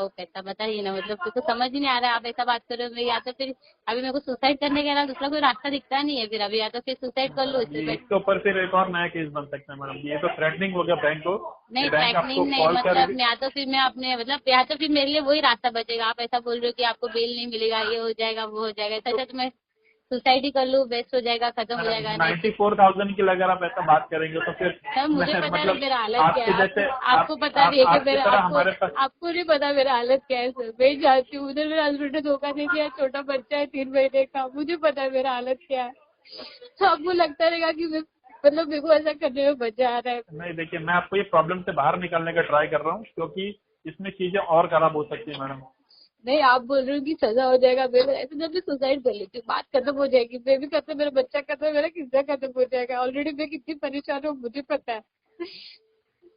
वो पैसा बताइए ना, मतलब मेरे को समझ ही नहीं आ रहा है। आप ऐसा बात कर रहे हो, मैं या तो फिर अभी मेरे को सुसाइड करने के अलावा दूसरा कोई रास्ता दिखता नहीं है फिर अभी, या तो फिर सुसाइड कर लो मैडम इससे ये बेटर। इसके ऊपर फिर एक और नया केस बन सकता है मैडम। ये तो थ्रेटनिंग हो गया बैंक को, कि नहीं बैंक आपको थ्रेटनिंग नहीं, कॉल मतलब कर। या तो फिर मैं अपने मतलब या तो फिर मेरे लिए वही रास्ता बचेगा। आप ऐसा बोल रहे हो कि आपको बेल नहीं मिलेगा, ये हो जाएगा वो हो जाएगा, ऐसा तो मैं सुसाइड ही कर लूँ, बेस्ट हो जाएगा, खत्म हो मैडम जाएगा नहीं। 94,000 की अगर आप ऐसा बात करेंगे तो फिर सर मुझे मैं पता है मतलब मेरा हालत क्या आपके है, जैसे आपको पता नहीं है कि आपकी मेरा तरह आपको हमारे पास। आपको नहीं पता मेरा हालत क्या है सर। मैं जानती हूँ, उधर मेरे हस्बैंड ने धोखा दे दिया, छोटा बच्चा है 3 महीने का, मुझे पता है मेरा हालत क्या है। तो आपको लगता रहेगा कि मैं मतलब मेरे को ऐसा करने में मजा आ रहा है। नहीं देखिए, मैं आपको ये प्रॉब्लम से बाहर निकालने का ट्राई कर रहा हूँ, क्योंकि इसमें चीजें और खराब हो सकती है मैडम। नहीं आप बोल रहे हो कि सजा हो जाएगा, मेरे ऐसे जब मैं सुसाइड कर लेती हूँ बात खत्म हो जाएगी, मैं भी खत्म, मेरा बच्चा खत्म, मेरा किस्सा खत्म हो जाएगा। ऑलरेडी मैं कितनी परेशान हूँ मुझे पता है,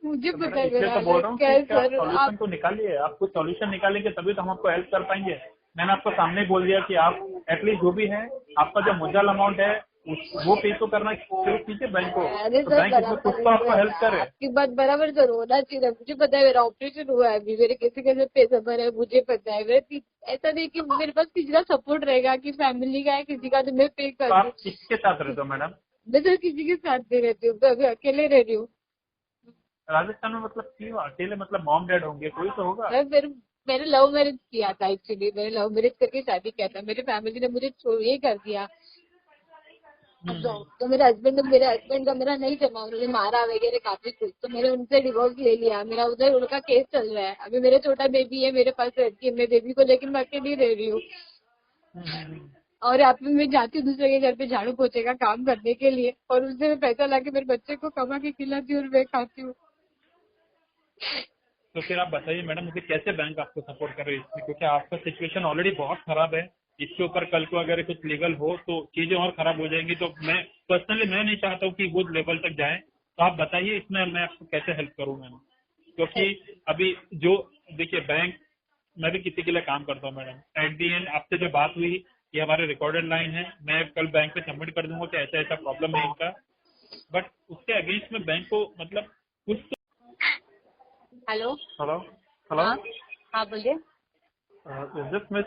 मुझे तो पता मैडम है इसलिए मेरा तो बोल हालत रहा हूँ क्या कि है क्या सर। सॉल्यूशन आप तो निकालिए। आपको सॉल्यूशन निकालेंगे तभी तो हम आपको हेल्प कर पाएंगे। मैंने आपको सामने ही बोल दिया कि आप एटलीस्ट जो भी है, आपका जो मुद्दल अमाउंट है वो पे तो करना शुरू कीजिए बैंक को, अरे तो सर बैंक इसमें कुछ बराबर तो आपको हेल्प करे। आपकी बात बराबर सर होना चाहिए। मुझे पता है मेरा ऑपरेशन हुआ है अभी, मेरे कैसे कैसे पैसे भरे हैं मुझे पता है। ऐसा नहीं कि मेरे पास किसी का सपोर्ट रहेगा कि फैमिली का है किसी का, तो मैं पे कर तो दूँ। आप किसके साथ रहते हो मैडम? मैं सर किसी के साथ नहीं रहती हूँ, मैं अभी अकेले रह रही हूँ। राजस्थान में मतलब क्यों अकेले? मतलब मॉम डैड होंगे, कोई तो होगा। मैं फिर मैंने लव मैरिज किया था एक्चुअली, मैंने लव मैरिज करके शादी किया था, मेरी फैमिली ने मुझे ये कर दिया। अब तो मेरे हस्बैंड का मेरा नहीं जमा, उन्होंने मारा वगैरह काफी कुछ, तो मैंने उनसे डिवोर्स ले लिया। मेरा उधर उनका केस चल रहा है अभी, मेरा छोटा बेबी है मेरे पास रहती है, मैं बेबी को लेकर मैं अकेली रह रही हूँ। और यहाँ पे मैं जाती हूँ दूसरे के घर पे झाड़ू पोछे का काम करने के लिए, और उससे मैं पैसा लाके मेरे बच्चे को कमा के खिलाती हूँ और मैं खाती हूँ। तो फिर आप बताइए मैडम, मुझे कैसे बैंक आपको सपोर्ट कर रही है इसमें, क्योंकि आपका सिचुएशन ऑलरेडी बहुत खराब है। इसके ऊपर कल को अगर कुछ लीगल हो तो चीजें और खराब हो जाएंगी। तो मैं पर्सनली मैं नहीं चाहता हूँ कि वो लेवल तक जाए। तो आप बताइए इसमें मैं आपको कैसे हेल्प करूँ मैडम, क्योंकि अभी जो देखिए बैंक, मैं भी किसी के लिए काम करता हूँ मैडम। एट दी एंड आपसे जो बात हुई ये हमारे रिकॉर्डेड लाइन है, मैं कल बैंक पे सबमिट कर दूंगा कि ऐसा ऐसा प्रॉब्लम है इनका। बट उसके अगेंस्ट में बैंक को मतलब कुछ तो। हेलो। हेलो। हेलो। हाँ हाँ बोलिए। Is this miss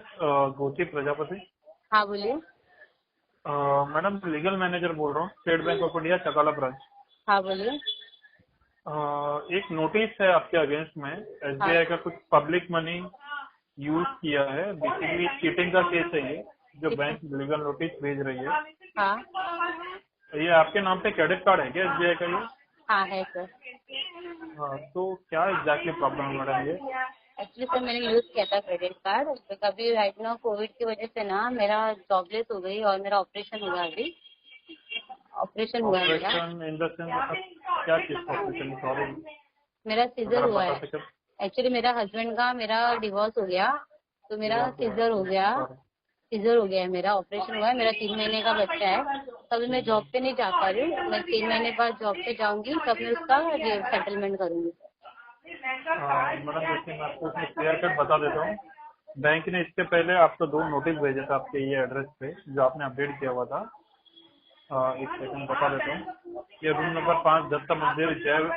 Gochi Prajapati? हाँ बोलिए। मैडम लीगल मैनेजर बोल रहा हूँ, State Bank of India Chakala branch. हाँ बोलिए। एक नोटिस है आपके अगेंस्ट में, हाँ एसबीआई का कुछ पब्लिक मनी यूज किया है, बेसिकली चीटिंग का केस है ये, जो ठीक है। बैंक लीगल नोटिस भेज रही है। हाँ तो ये आपके नाम पे क्रेडिट कार्ड है क्या एसबीआई का ये? हाँ है सर। हाँ, तो क्या एग्जैक्टली प्रॉब्लम है मैडम ये? एक्चुअली सर मैंने यूज किया था क्रेडिट कार्ड, तो कभी राइट नाउ कोविड की वजह से ना मेरा जॉबलेस हो गई और मेरा ऑपरेशन हुआ अभी, ऑपरेशन हुआ है मेरा। ऑपरेशन इन द सेंस मतलब क्या चीज का ऑपरेशन? सॉरी, मेरा अगर सीजर आप हुआ बता है। सके। एक्चुअली मेरा हस्बैंड का मेरा डिवोर्स हो गया, तो मेरा डिवोर्स हुआ सीजर हो है, गया। सॉरी। सीजर हो गया है मेरा, ऑपरेशन हुआ है मेरा, 3 महीने का बच्चा है। तभी मैं जॉब पे नहीं जा पा रही हूँ, मैं 3 महीने बाद जॉब पे जाऊंगी तब मैं उसका सेटलमेंट करूंगी। मैडम देखिए, मैं आपको इसमें क्लियर कट बता देता हूँ। बैंक ने इसके पहले आपको 2 नोटिस भेजे थे आपके ये एड्रेस पे, जो आपने अपडेट किया हुआ था। एक सेकंड बता देता हूँ। ये रूम नंबर 5 दत्त मंदिर, जय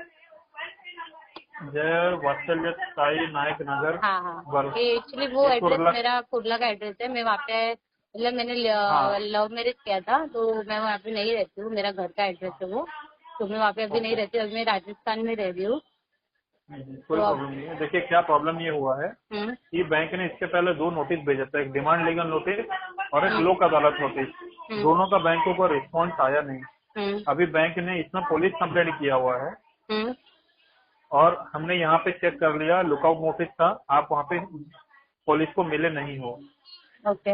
जय वात्सल्य साई नायक नगर, हाँ हाँ। वर्ष ये एक्चुअली वो एक एड्रेस कुर्ला। मेरा कुर्ला का एड्रेस है, मैं वहाँ पे मतलब मैंने हाँ। लव मैरिज किया था, तो मैं वहाँ पे नहीं रहती हूँ, मेरा घर का एड्रेस है वो। तो मैं वहाँ पे अभी नहीं ओके। रहती हूँ, अभी मैं राजस्थान में रह रही हूँ। कोई तो अब प्रॉब्लम नहीं है। देखिए क्या प्रॉब्लम ये हुआ है हम्म कि बैंक ने इसके पहले 2 नोटिस भेजा था, एक डिमांड लीगल नोटिस और एक हम्म लोक अदालत नोटिस। हम्म दोनों का बैंकों को रिस्पॉन्स आया नहीं। हम्म अभी बैंक ने इसमें पुलिस कंप्लेंट किया हुआ है, हम्म और हमने यहाँ पे चेक कर लिया, लुकआउट नोटिस था, आप वहाँ पे पुलिस को मिले नहीं हो, ओके।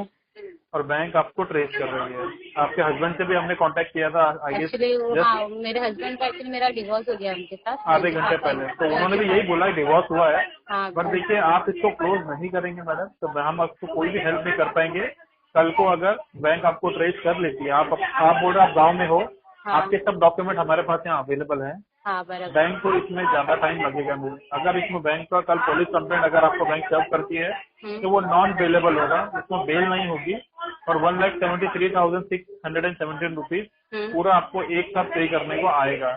और बैंक आपको ट्रेस कर रही है। आपके हस्बैंड से भी हमने कांटेक्ट किया था, आई गेस एक्चुअली वो जस्ट हाँ, मेरे हस्बैंड का एक्चुअली मेरा डिवोर्स हो गया उनके साथ आधे घंटे 25 साल पहले, तो उन्होंने भी 25 यही साल बोला डिवोर्स हुआ है। हाँ बट देखिए, आप इसको क्लोज नहीं करेंगे मैडम, तो हम आपको कोई भी हेल्प नहीं कर पाएंगे। कल को अगर बैंक आपको ट्रेस कर लेती है, आप बोल रहे आप गाँव में हो, हाँ आपके सब डॉक्यूमेंट हमारे पास यहाँ अवेलेबल हैं। हाँ बराबर। बैंक को इसमें ज्यादा टाइम लगेगा नहीं। अगर इसमें बैंक का कल पुलिस कंप्लेंट अगर आपको बैंक सर्व करती है, तो वो नॉन बेलेबल होगा, उसमें बेल नहीं होगी, और 1,73,617 रुपीज हम्म पूरा आपको एक साथ पे करने को आएगा।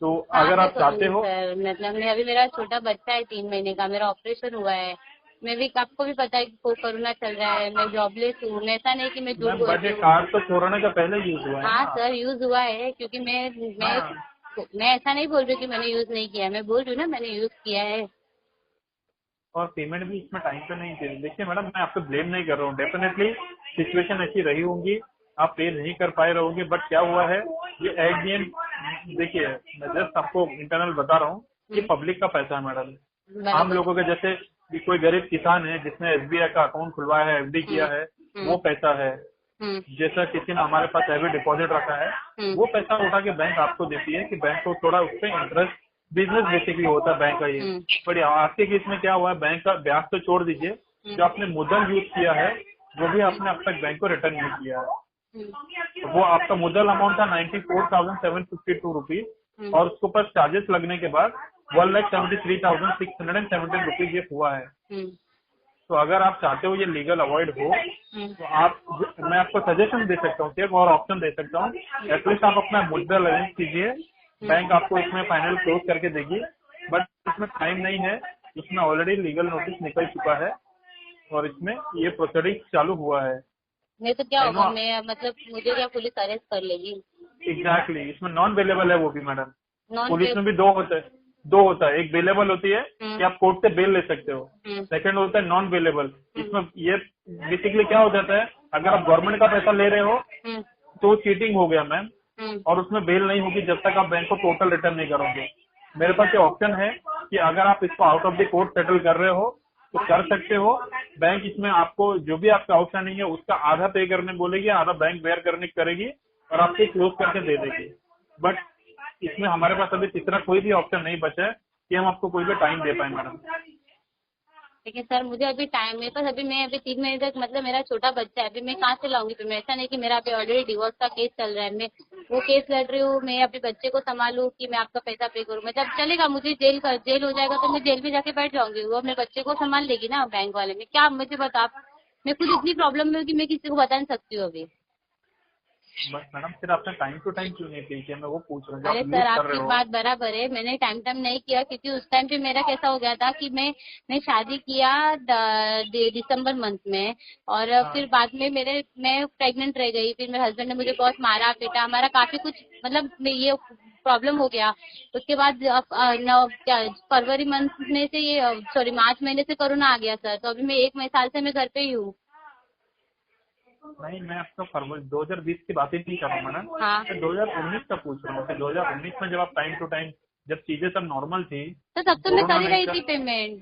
तो हाँ अगर मैं आप चाहते करूंगी हो। सर, मतलब मैं अभी मेरा छोटा बच्चा है 3 महीने का, मेरा ऑपरेशन हुआ है, मैं भी, आपको भी पता है कि कोरोना चल रहा है, मैं जॉबलेस हूँ, मैं ऐसा नहीं कि मैं झूठ मैम बोल बट रही ये हूँ। कार्ड तो कोरोना का पहले यूज हुआ है हाँ ना। सर, यूज हुआ है, क्योंकि हाँ मैं ऐसा नहीं बोल रही हूँ कि मैंने यूज नहीं किया है, मैं बोल रही हूँ ना मैंने यूज किया है। और पेमेंट भी इसमें टाइम पे नहीं दे। देखिए मैडम, मैं आपको ब्लेम नहीं कर रहा हूँ, डेफिनेटली सिचुएशन ऐसी रही होंगी, आप पे नहीं कर पाए रहोगे, बट क्या हुआ है, ये एट दी एंड, देखिए मैं जस्ट आपको इंटरनल बता रहा हूँ, ये हम्म, पब्लिक का पैसा है मैडम। आम बराबर। लोगों के जैसे कि कोई गरीब किसान है जिसने एसबीआई का अकाउंट खुलवाया है, एफडी किया हम्म, है, वो हम्म, पैसा है। हम्म, जैसा किसी ने हमारे पास हैवी डिपॉजिट रखा है, हम्म, वो पैसा उठा के बैंक आपको देती है कि बैंक को थोड़ा उस पर इंटरेस्ट, बिजनेस बेसिकली होता है बैंक का ये। हम्म, बट आज के केस में क्या हुआ है, बैंक का ब्याज तो छोड़ दीजिए, जो आपने मुद्दल यूज किया है वो भी आपने अब तक बैंक को रिटर्न नहीं किया है। हम्म, तो वो आपका मुद्दल अमाउंट था 94,752 रुपीज, हम्म, और उसके ऊपर चार्जेस लगने के बाद 1,73,617 रुपीज ये हुआ है। हम्म, तो अगर आप चाहते हो ये लीगल अवॉइड हो, हम्म, तो आप, मैं आपको सजेशन दे सकता हूँ, एक और ऑप्शन दे सकता हूँ, एटलीस्ट आप अपना मुद्दा अरेंज कीजिए, बैंक आपको इसमें फाइनल क्लोज करके देगी, बट इसमें टाइम नहीं है, इसमें ऑलरेडी लीगल नोटिस निकल चुका है और इसमें ये प्रोसीडिंग चालू हुआ है। नहीं तो क्या आई होगा, नो, मैं मतलब मुझे क्या पुलिस अरेस्ट कर लेगी? एग्जैक्टली, इसमें नॉन वेलेबल है वो भी मैडम। नॉन पे। पुलिस में भी दो होता है, एक वेलेबल होती है कि आप कोर्ट से बेल ले सकते हो, हम्म, सेकंड होता है नॉन वेलेबल। हम्म, इसमें ये बेसिकली क्या हो जाता है, अगर आप गवर्नमेंट का पैसा ले रहे हो हम्म, तो चीटिंग हो गया मैम, हम्म, और उसमें बेल नहीं होगी जब तक आप बैंक को टोटल रिटर्न नहीं करोगे। मेरे पास ये ऑप्शन है कि अगर आप इसको out of the court settle कर रहे हो तो कर सकते हो। बैंक इसमें आपको जो भी आपका आउटस्टैंडिंग है उसका आधा पे करने बोलेगी, आधा बैंक बेयर करने करेगी और आपको क्लोज करके दे देगी। बट इसमें हमारे पास अभी तीसरा कोई भी ऑप्शन नहीं बचा है कि हम आपको कोई भी टाइम दे पाए मैडम। लेकिन सर मुझे अभी टाइम, मेरे पास अभी, मैं अभी 3 महीने तक, मतलब मेरा छोटा बच्चा है, अभी मैं कहाँ से लाऊंगी? फिर मैं, ऐसा नहीं कि मेरा अभी ऑलरेडी डिवोर्स का केस चल रहा है, मैं वो केस लड़ रही हूँ, मैं अभी बच्चे को संभालूं कि मैं आपका पैसा पे करूँ? मतलब चलेगा, मुझे जेल हो जाएगा तो मैं जेल में जाके बैठ जाऊंगी, वो अपने बच्चे को संभाल लेगी ना बैंक वाले में, क्या मुझे बता आप? मैं खुद इतनी प्रॉब्लम में हूँ कि मैं किसी को बता नहीं सकती हूँ अभी। बट मैडम फिर आपने टाइम टू टाइम क्यों नहीं पे किया, मैं वो पूछ रहा हूँ, जो अरे आप सर, यूज कर रहे आपकी हो। बात बराबर है, मैंने टाइम टाइम नहीं किया, क्योंकि उस टाइम पे मेरा कैसा हो गया था कि मैं शादी किया दिसंबर मंथ में, और हाँ फिर बाद में मैं प्रेग्नेंट रह गई, फिर मेरे हस्बैंड ने मुझे बहुत मारा पीटा, हमारा काफी कुछ, मतलब ये प्रॉब्लम हो गया। उसके बाद फरवरी मंथ में से ये, सॉरी, मार्च महीने से कोरोना आ गया सर, तो अभी मैं 1 साल से मैं घर पे ही हूँ। नहीं, मैं आपका फरवरी 2020 की बात ही नहीं कर रहा हूँ मैडम, हाँ, मैं 2019 का पूछ रहा हूँ कि 2019 में जब आप टाइम टू टाइम, जब चीजें सब नॉर्मल थी, तो तब तो मैं कोरोना कर ही नहीं रही था। थी पेमेंट।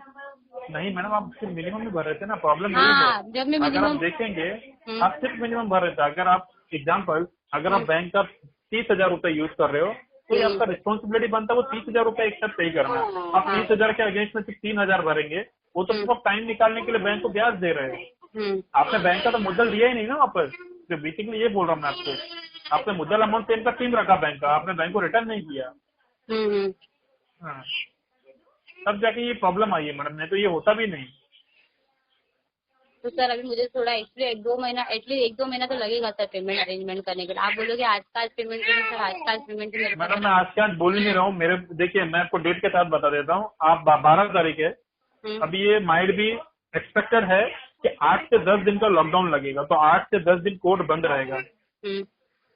नहीं मैडम, आप सिर्फ मिनिमम ही भर रहे थे ना, प्रॉब्लम यही है। हाँ, जब मैं अगर आप मिनिमम। देखेंगे, हम्म, आप सिर्फ मिनिमम भर रहे थे। अगर आप एग्जाम्पल, अगर आप हम्म, बैंक का 30,000 रुपए यूज कर रहे हो, तो ये हम्म, आपका रिस्पॉन्सिबिलिटी बनता है वो 30,000 रुपए एक साथ पे करना। आप हाँ, 30,000 के अगेंस्ट में सिर्फ 3,000 भरेंगे, वो तो हम्म, सिर्फ आप टाइम निकालने के लिए बैंक को ब्याज दे रहे हैं। हम्म, आपने बैंक का तो मुद्दल दिया ही नहीं ना वापस। तो बेसिकली ये बोल रहा हूँ मैं आपको, आपने मुद्दल अमाउंट सेम का सेम रखा बैंक का, आपने बैंक को रिटर्न नहीं किया। हम्म। हाँ, तब जाके ये प्रॉब्लम आई है मैडम, नहीं तो ये होता भी नहीं। तो सर अभी मुझे थोड़ा एक्चुअली 1-2 महीना, एटलीस्ट 1-2 महीना तो लगेगा सर पेमेंट अरेंजमेंट करने के लिए। आप बोलोगे आज का आज पेमेंट करें, सर आज का आज पेमेंट मेरे पास मैडम मैं अभी। आज के आज बोल ही नहीं रहा हूँ, मेरे देखिए मैं आपको डेट के साथ बता देता हूँ। आप 12 तारीख है, हम्म, अभी ये माइट भी एक्सपेक्टेड है कि 8 से 10 दिन का लॉकडाउन लगेगा, तो 8 से 10 दिन कोर्ट बंद रहेगा। हम्म,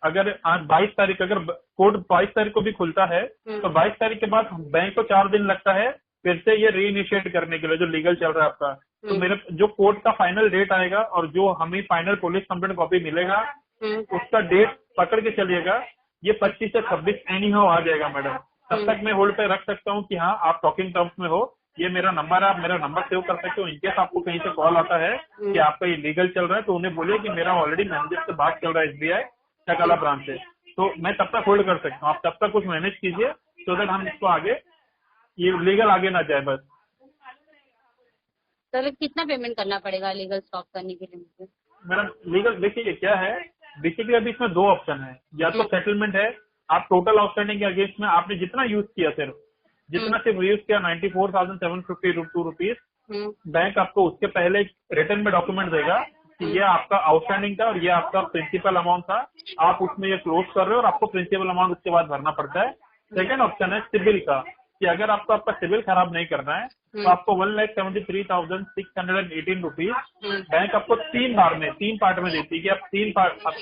अगर आज 22 तारीख, अगर कोर्ट 22 तारीख को भी खुलता है तो 22 तारीख के बाद बैंक को 4 दिन लगता है फिर से ये रीइनिशिएट करने के लिए जो लीगल चल रहा है आपका। तो हम्म, मेरे जो कोर्ट का फाइनल डेट आएगा और जो हमें फाइनल पुलिस कंप्लेंट कॉपी मिलेगा, हम्म, उसका डेट पकड़ के चलिएगा, ये 25 से 26 एनी हाउ आ जाएगा मैडम। तब तक मैं होल्ड पे रख सकता हूँ कि हाँ आप टॉकिंग टर्म्स में हो, ये मेरा नंबर है, आप मेरा नंबर सेव कर सकते हो। इनकेस आपको कहीं से कॉल आता है कि आपका ये लीगल चल रहा है, तो उन्हें बोलिए कि मेरा ऑलरेडी मैनेजर से बात चल रहा है एसबीआई चकाला ब्रांच से, तो मैं तब तक होल्ड कर सकता हूँ। आप तब तक कुछ मैनेज कीजिए सो दैट हम इसको आगे, ये लीगल आगे ना जाए बस। सर कितना पेमेंट करना पड़ेगा लीगल स्टॉप करने के लिए मुझे? मैडम लीगल देखिए क्या है, बेसिकली अभी इसमें दो ऑप्शन है, या तो हम्म, सेटलमेंट है, आप टोटल आउटस्टैंडिंग के अगेंस्ट में आपने जितना यूज किया, हम्म, जितना सिर्फ यूज किया 94,752 रुपीज, हम्म, बैंक आपको उसके पहले रिटर्न में डॉक्यूमेंट देगा कि हम्म, ये आपका आउटस्टैंडिंग था और ये आपका प्रिंसिपल अमाउंट था, आप उसमें ये क्लोज कर रहे हो और आपको प्रिंसिपल अमाउंट उसके बाद भरना पड़ता है। सेकंड ऑप्शन है सिबिल का, कि अगर आपको आपका सिविल खराब नहीं करना है तो आपको 1,73,618 रुपीज बैंक आपको 3 पार्ट में देती है कि आप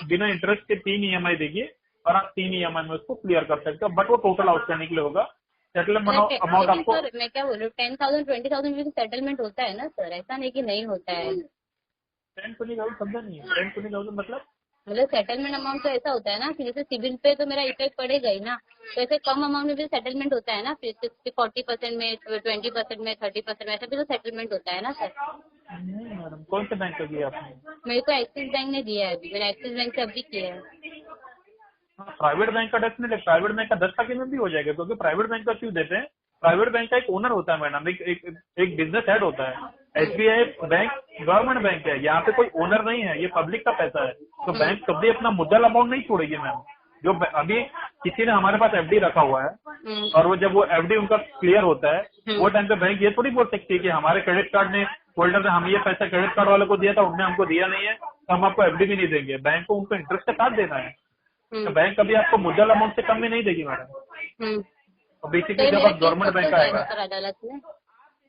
बिना इंटरेस्ट के 3 EMI देखिए और आप 3 EMI में उसको क्लियर कर सकते हो, बट वो टोटल आउटस्टैंडिंग के लिए होगा। सेटलमेंट अमाउंट लेकिन आपको सर मैं क्या बोल रही हूँ, 10,000 20,000 भी सेटलमेंट होता है ना सर, ऐसा नहीं कि नहीं होता है। 10-20,000 समझा नहीं है। 10-20,000 मतलब सेटलमेंट अमाउंट तो ऐसा होता है ना कि जैसे सिविल पे तो मेरा इफेक्ट पड़ेगा ही ना, तो ऐसे कम अमाउंट में भी सेटलमेंट होता है ना, फिर 40% में, 20% में, 30% में, ऐसा भी तो सेटलमेंट होता है ना सर। नहीं मैडम, कौन से बैंक का किया आपने? मेरे को एक्सिस बैंक ने दिया है, अभी मैंने एक्सिस बैंक से अभी किया है। हाँ, प्राइवेट बैंक का टैक्स नहीं लगता। प्राइवेट बैंक का 10% में भी हो जाएगा, क्योंकि प्राइवेट बैंक का क्यों देते हैं? प्राइवेट बैंक का एक ओनर होता है मैडम, एक बिजनेस हेड होता है। SBI बैंक गवर्नमेंट बैंक है, यहाँ पे कोई ओनर नहीं है, ये पब्लिक का पैसा है। तो बैंक कभी अपना मुद्दल अमाउंट नहीं छोड़ेगी मैम। जो अभी किसी ने हमारे पास FD रखा हुआ है और वो जब वो FD उनका क्लियर होता है वो टाइम पे बैंक ये थोड़ी बोल सकती है कि हमारे क्रेडिट कार्ड ने होल्डर ने हम ये पैसा क्रेडिट कार्ड वाले को दिया था, उनने हमको दिया नहीं है तो हम आपको FD भी नहीं देंगे। बैंक को उनको इंटरेस्ट के साथ देना है, तो बैंक कभी आपको मुद्दल अमाउंट से कम में नहीं देगी मैडम। और बेसिकली जब आप गवर्नमेंट बैंक आएगा, अदालत में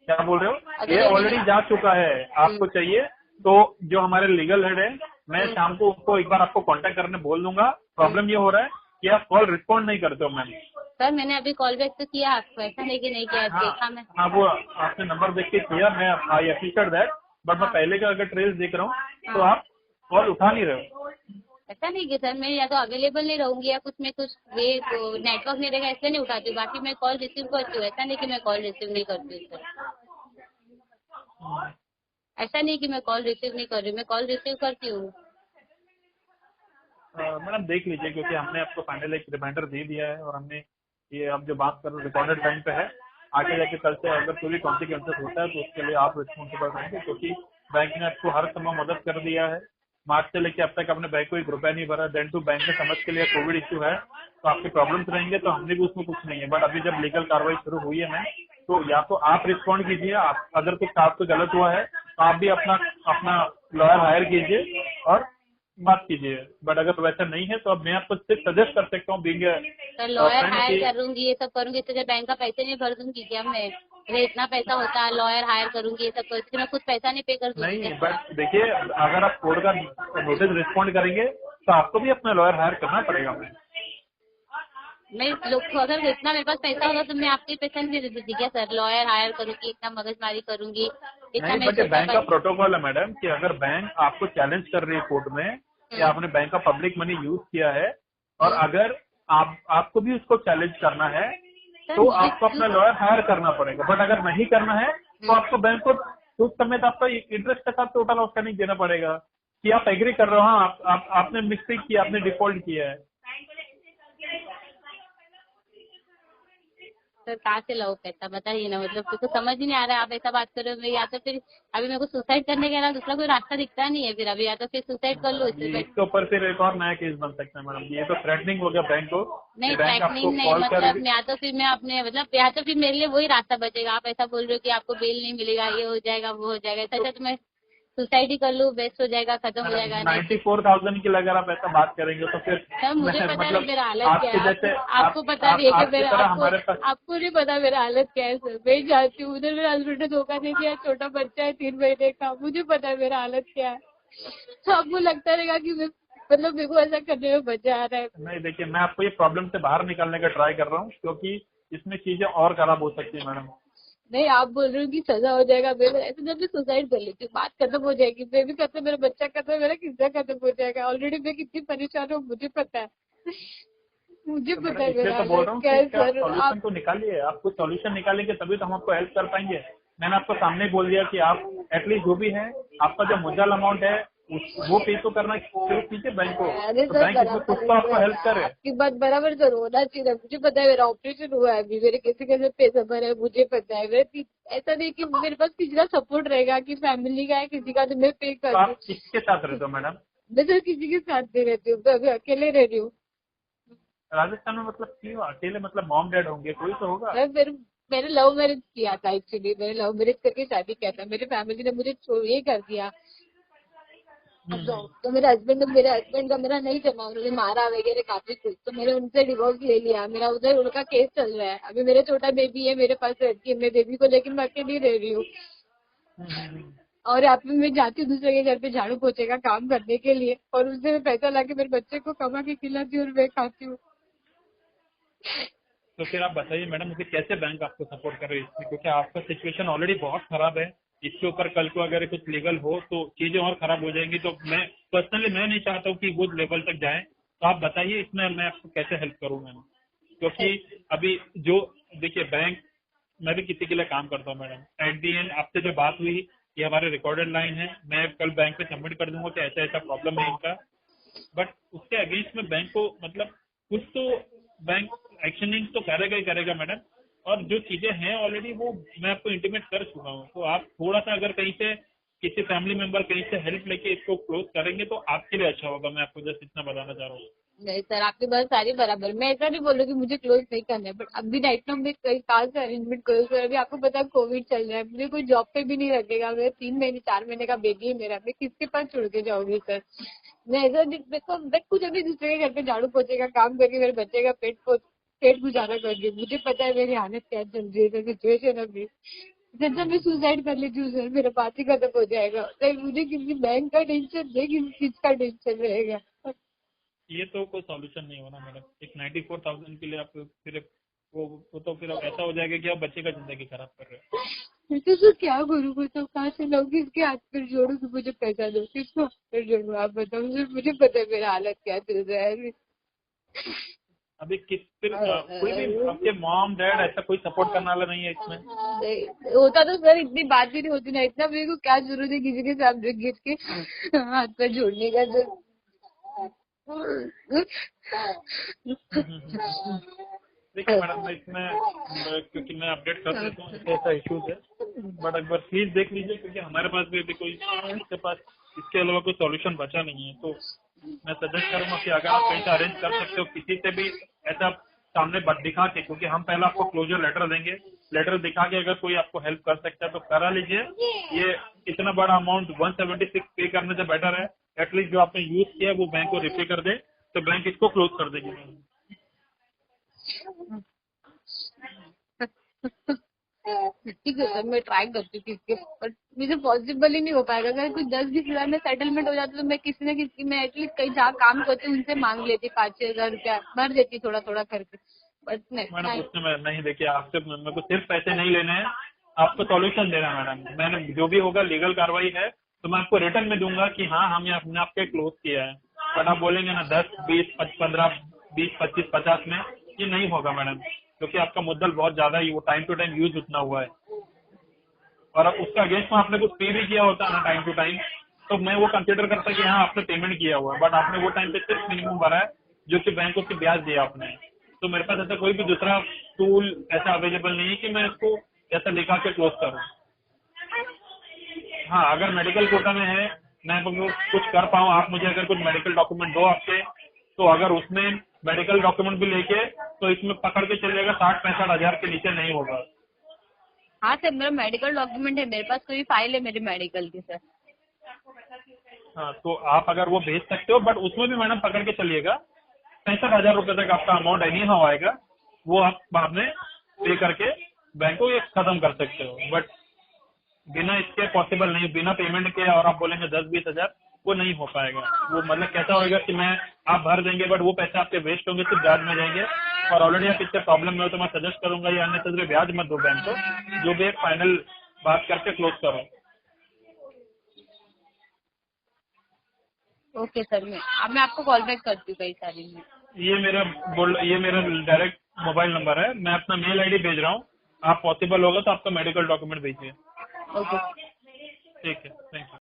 क्या बोल रहे हो, ये ऑलरेडी जा चुका है। आपको चाहिए तो जो हमारे लीगल हेड है, मैं शाम को उसको एक बार आपको कांटेक्ट करने बोल दूंगा। प्रॉब्लम ये हो रहा है कि आप कॉल रिस्पॉन्ड नहीं करते हो मैम। सर मैंने अभी कॉल बैक तो किया आपको, ऐसा नहीं कि नहीं किया, देखा मैं। हाँ, वो आपने नंबर देख के किया, मैं आई अप्रिशिएट दैट, बट मैं पहले का अगर ट्रेल्स देख रहा हूँ तो आप कॉल उठा नहीं रहे हो। ऐसा नहीं कि सर मैं या तो अवेलेबल नहीं रहूंगी या कुछ में कुछ ये तो नेटवर्क नहीं रहेगा, इसलिए नहीं उठाती हूँ। बाकी मैं कॉल रिसीव करती हूँ, ऐसा नहीं कि मैं कॉल रिसीव नहीं करती हूँ सर। ऐसा नहीं कि मैं कॉल रिसीव नहीं कर रही हूँ, मैं कॉल रिसीव करती हूँ। मैडम देख लीजिए, क्योंकि हमने आपको फाइनल एक रिमाइंडर दे दिया है और हमने ये आप जो बात कर रहे हो रिकॉर्डेड टाइम पे है। आगे जाके कल से अगर कोई भी कॉन्सिक्वेंसेस होता है तो उसके लिए आप रिस्पॉन्सिबल रहेंगे, क्योंकि बैंक ने आपको हर समय मदद कर दिया है। मार्च से लेके अब तक आपने बैंक को 1 रुपया नहीं भरा, देन टू बैंक ने समझ के लिए कोविड इश्यू है तो आपके प्रॉब्लम्स रहेंगे, तो हमने भी उसमें कुछ नहीं है। बट अभी जब लीगल कार्रवाई शुरू हुई है मैम, तो या तो आप रिस्पॉन्ड कीजिए, आप अगर कुछ आपको गलत हुआ है तो आप भी अपना लॉयर हायर कीजिए और बात कीजिए। बट अगर वैसा नहीं है तो अब मैं आपको सिर्फ सजेस्ट कर सकता हूँ बीइंग लॉयर हायर करूंगी, ये सब करूंगी, इससे बैंक का पैसे नहीं भर दूंगी क्या मैं? अरे इतना पैसा होता है, लॉयर हायर करूंगी, ये सब करूंगी, मैं खुद पैसा नहीं पे कर दूंगी। नहीं, बट देखिए अगर आप कोर्ट का नोटिस रिस्पॉन्ड करेंगे तो आपको भी अपना लॉयर हायर करना पड़ेगा। मैं लोग अगर इतना मेरे पास पैसा होगा तो मैं आपके पैसा नहीं दे देती क्या सर? लॉयर हायर करूंगी, इतना मगजमारी करूंगी, इतना नहीं, बट बैंक का प्रोटोकॉल है मैडम कि अगर बैंक आपको चैलेंज कर रही है कोर्ट में कि आपने बैंक का पब्लिक मनी यूज किया है और अगर आपको भी उसको चैलेंज करना है तो आपको अपना लॉयर हायर करना पड़ेगा। बट अगर नहीं करना है तो आपको बैंक को उस समय तो आपका इंटरेस्ट के साथ टोटल आउटस्टैंडिंग देना पड़ेगा कि आप एग्री कर रहे हो। हाँ, आपने मिस्टेक किया, आपने डिफॉल्ट किया है। सर कहाँ से लाओ पैसा बताइए ना, मतलब तो समझ ही नहीं आ रहा है। आप ऐसा बात कर रहे हो, या तो फिर अभी मेरे को सुसाइड करने के अलावा दूसरा कोई रास्ता दिखता नहीं है फिर अभी, या तो फिर सुसाइड कर लो इसके ऊपर फिर एक और नया केस बन सकता है मैडम। ये तो थ्रेटनिंग हो गया बैंक को। नहीं थ्रेटनिंग नहीं, मतलब या तो फिर मैं अपने मतलब या तो फिर मेरे लिए वही रास्ता बचेगा। आप ऐसा बोल रहे हो कि आपको बेल नहीं मिलेगा, ये हो जाएगा, वो हो जाएगा, ऐसा तो मैं सुसाइड ही कर लूँ, बेस्ट हो जाएगा, खत्म हो जाएगा। 94,000 की अगर आप ऐसा बात करेंगे तो फिर सर मुझे पता है मेरा हालत क्या है, आपको पता आप, भी है कि आपकी मेरा तरह हमारे पास आपको नहीं पता मेरा हालत क्या है सर। मैं जाती हूँ उधर, मेरे हस्बैंड ने धोखा दे दिया, छोटा बच्चा है 3 महीने का, मुझे पता है मेरा हालत क्या है। तो आपको लगता रहेगा कि मैं मतलब मेरे को ऐसा करने में मजा आ रहा है। नहीं, देखिए मैं आपको ये प्रॉब्लम से बाहर निकालने का ट्राई कर रहा हूँ, क्योंकि इसमें चीजें और खराब हो सकती है मैडम। नहीं आप बोल रहे हो कि सजा हो जाएगा, मेरे ऐसे जब मैं सुसाइड कर लेती हूँ बात खत्म हो जाएगी, मैं भी खत्म, मेरा बच्चा खत्म, मेरा किस्सा खत्म हो जाएगा। ऑलरेडी मैं कितनी परेशान हूँ मुझे पता है, मुझे तो पता है इसलिए मेरा तो बोल रहा हालत हूँ क्या कि है क्या सर। सॉल्यूशन तो निकालिए। आप कुछ सॉल्यूशन निकालेंगे तभी तो हम आपको हेल्प कर पाएंगे। मैंने आपको सामने ही बोल दिया कि आप एटलीस्ट जो भी है आपका जो मुद्दल अमाउंट है वो पे तो करना शुरू कीजिए बैंक को, तो बैंक इसमें कुछ तो आपको हेल्प करे। आपकी बात बराबर सर, होना चाहिए। मुझे पता है मेरा ऑपरेशन हुआ है अभी, मेरे कैसे कैसे पैसा भरे है मुझे पता है। मेरे ऐसा नहीं कि मेरे पास किसी का सपोर्ट रहेगा कि फैमिली का है किसी का, तो मैं पे कर दूं। आप किसके साथ रहते हो मैडम? मैं सर किसी के साथ नहीं रहती हूँ, मैं अभी अकेले रह रही हूँ। राजस्थान में मतलब क्यों अकेले? मतलब मॉम डैड होंगे, कोई तो होगा। मैंने लव मैरिज किया था एक्चुअली, मैंने लव मैरिज करके शादी किया था, मेरी फैमिली ने मुझे ये कर दिया। तो मेरे हस्बैंड का मेरा नहीं जमा, उन्होंने मारा वगैरह काफी कुछ, तो मैंने उनसे डिवोर्स ले लिया। मेरा उधर उनका केस चल रहा है। अभी मेरा छोटा बेबी है, मेरे पास रहती है, मैं बेबी को लेकर मैं अकेली रह रही हूँ। और यहाँ पे मैं जाती हूँ दूसरे के घर पे झाड़ू पोछे का काम करने के लिए, और उससे मैं पैसा लाके मेरे बच्चे को कमा के खिलाती हूँ और मैं खाती हूँ। तो फिर आप बताइए मैडम, मुझे कैसे बैंक आपको सपोर्ट कर रही है इसमें, क्योंकि आपका सिचुएशन ऑलरेडी बहुत खराब है। इसके ऊपर कल को अगर कुछ लीगल हो तो चीजें और खराब हो जाएंगी। तो मैं पर्सनली मैं नहीं चाहता हूँ कि वो लेवल तक जाए। तो आप बताइए इसमें मैं आपको कैसे हेल्प करूँ मैडम, क्योंकि अभी जो देखिए बैंक, मैं भी किसी के लिए काम करता हूँ मैडम। एट दी एंड आपसे जो बात हुई ये हमारे रिकॉर्डेड लाइन है, मैं कल बैंक पे सबमिट कर दूंगा कि ऐसा ऐसा प्रॉब्लम है इनका। बट उसके अगेंस्ट में बैंक को मतलब कुछ तो बैंक एक्शनिंग तो करेगा ही करेगा मैडम। और जो चीजें हैं ऑलरेडी वो मैं आपको इंटीमेट कर चुका हूँ। तो आप थोड़ा सा अगर कहीं से किसी फैमिली मेंबर कहीं से हेल्प लेके इसको क्लोज करेंगे तो आपके लिए अच्छा होगा। मैं आपको जस्ट इतना बताना चाह रहा हूँ। नहीं सर, आपकी बात सारी बराबर। मैं ऐसा नहीं बोल रही कि मुझे क्लोज नहीं करना है, बट अभी राइट नाउ मैं कई कहाँ से अरेंजमेंट करूँ सर? अभी आपको पता है कोविड चल रहा है, मुझे कोई जॉब पे भी नहीं रखेगा। मेरा 3 महीने 4 महीने का बेबी है मेरा, मैं किसके पास छोड़ के जाऊंगी सर? मैं ऐसा मैं कुछ अभी दूसरे के घर पे झाड़ू पोछे का काम करके मेरे बच्चे का पेट गुजारा कर रही हूँ। मुझे पता है मेरी हालत क्या चल रही है, सिचुएशन अभी। जैसा मैं सुसाइड कर लेती हूँ सर, मेरा बात ही खत्म हो जाएगा। सर मुझे किसी बैंक का टेंशन नहीं, किसी चीज का टेंशन रहेगा। ये तो कोई सॉल्यूशन नहीं होना मैडम। एक 94,000 के लिए आप फिर वो तो फिर अब ऐसा हो जाएगा कि आप बच्चे का जिंदगी खराब कर रहे हो। मैं तो सर क्या करूँ? बताओ, कहाँ से लाऊं? किसके हाथ पर जोड़ू कि मुझे पैसा दो? किसको हाथ पर जोड़ू? आप बताओ सर, मुझे पता है मेरा हालत क्या चल रहा है अभी। अभी किस फिर कोई भी आपके मॉम डैड ऐसा कोई सपोर्ट करने वाला नहीं है इसमें? नहीं, होता तो सर इतनी बात भी नहीं होती ना। इतना मेरे को क्या जरूरत है किसी के सामने गिर के हाथ पर जोड़ने का सर? देखिए मैडम, मैं इसमें क्योंकि मैं अपडेट कर देता हूँ ऐसे ऐसा इश्यूज है। बट एक बार प्लीज देख लीजिए, क्योंकि हमारे पास भी अभी कोई इसके पास इसके अलावा कोई सॉल्यूशन बचा नहीं है। तो मैं सजेस्ट करूंगा कि अगर आप कहीं से अरेंज कर सकते हो किसी से भी ऐसा सामने दिखा के, क्योंकि हम पहले आपको क्लोजर लेटर देंगे, लेटर दिखा के अगर कोई आपको हेल्प कर सकता है तो करा लीजिए। ये इतना बड़ा अमाउंट 176 पे करने से बेटर है एटलीस्ट जो आपने यूज किया वो बैंक को रिपे कर दे, तो बैंक इसको क्लोज कर देगी। ठीक है सर, मैं ट्राई करती हूँ किसके, पर मुझे पॉसिबल ही नहीं हो पाएगा। अगर कुछ 10-20 हजार में सेटलमेंट हो जाता तो मैं किसी न किसी, मैं एटलीस्ट कहीं जहाँ काम करती हूँ उनसे मांग लेती 5-6 हजार रुपया, भर देती थोड़ा थोड़ा करके। बट मैडम उसमें मैं नहीं, देखिए आपसे मेरे को सिर्फ पैसे नहीं लेने हैं, आपको सॉल्यूशन देना है मैडम। मैंने जो भी होगा लीगल कार्रवाई है तो मैं आपको रिटर्न में दूंगा कि हाँ हमने अपने आपके क्लोज किया है। बट आप बोलेंगे ना 10, 20, 15, 20, 25, 50 में, ये नहीं होगा मैडम, क्योंकि आपका मुद्दल बहुत ज्यादा ही वो टाइम टू टाइम यूज उतना हुआ है। और अब उसका अगेंस्ट में आपने कुछ पे भी किया होता है ना टाइम टू टाइम, तो मैं वो कंसिडर करता कि हाँ आपने पेमेंट किया हुआ है। बट आपने वो टाइम पे सिर्फ मिनिमम भरा है जो कि बैंक को सिर्फ ब्याज दिया आपने। तो मेरे पास ऐसा कोई भी दूसरा टूल ऐसा अवेलेबल नहीं है कि मैं इसको ऐसा लिखा के क्लोज करूँ। हाँ अगर मेडिकल कोटा में है, मैं कुछ कर पाऊँ, आप मुझे अगर कुछ मेडिकल डॉक्यूमेंट दो आपके, तो अगर उसमें मेडिकल डॉक्यूमेंट भी लेके तो इसमें पकड़ के चलिएगा 60-65 हजार के नीचे नहीं होगा। हाँ सर, मेरा मेडिकल डॉक्यूमेंट है, मेरे पास कोई फाइल है मेरी मेडिकल की सर। हाँ तो आप अगर वो भेज सकते हो, बट उसमें भी मैडम पकड़ के चलिएगा 65,000 रुपए तक आपका अमाउंट एनी हाउ आएगा, वो आप बाद में पे करके बैंक को ये खत्म कर सकते हो। बट बिना इसके पॉसिबल नहीं, बिना पेमेंट के और आप बोलेंगे 10-20 हजार, वो नहीं हो पाएगा। वो मतलब कैसा होगा कि मैं आप भर देंगे बट वो पैसे आपके वेस्ट होंगे, सिर्फ ब्याज में जाएंगे। और ऑलरेडी आप इससे प्रॉब्लम में हो तो मैं सजेस्ट करूंगा ये अननेसेसरी ब्याज मत दो बैंक को, जो भी एक फाइनल बात करके क्लोज करो। ओके सर, मैं आपको कॉल बैक करती हूँ कई सारी में। ये मेरा डायरेक्ट मोबाइल नंबर है, मैं अपना मेल आईडी भेज रहा हूँ। आप पॉसिबल होगा तो आपका मेडिकल डॉक्यूमेंट भेजिए। ओके। ठीक है, थैंक यू।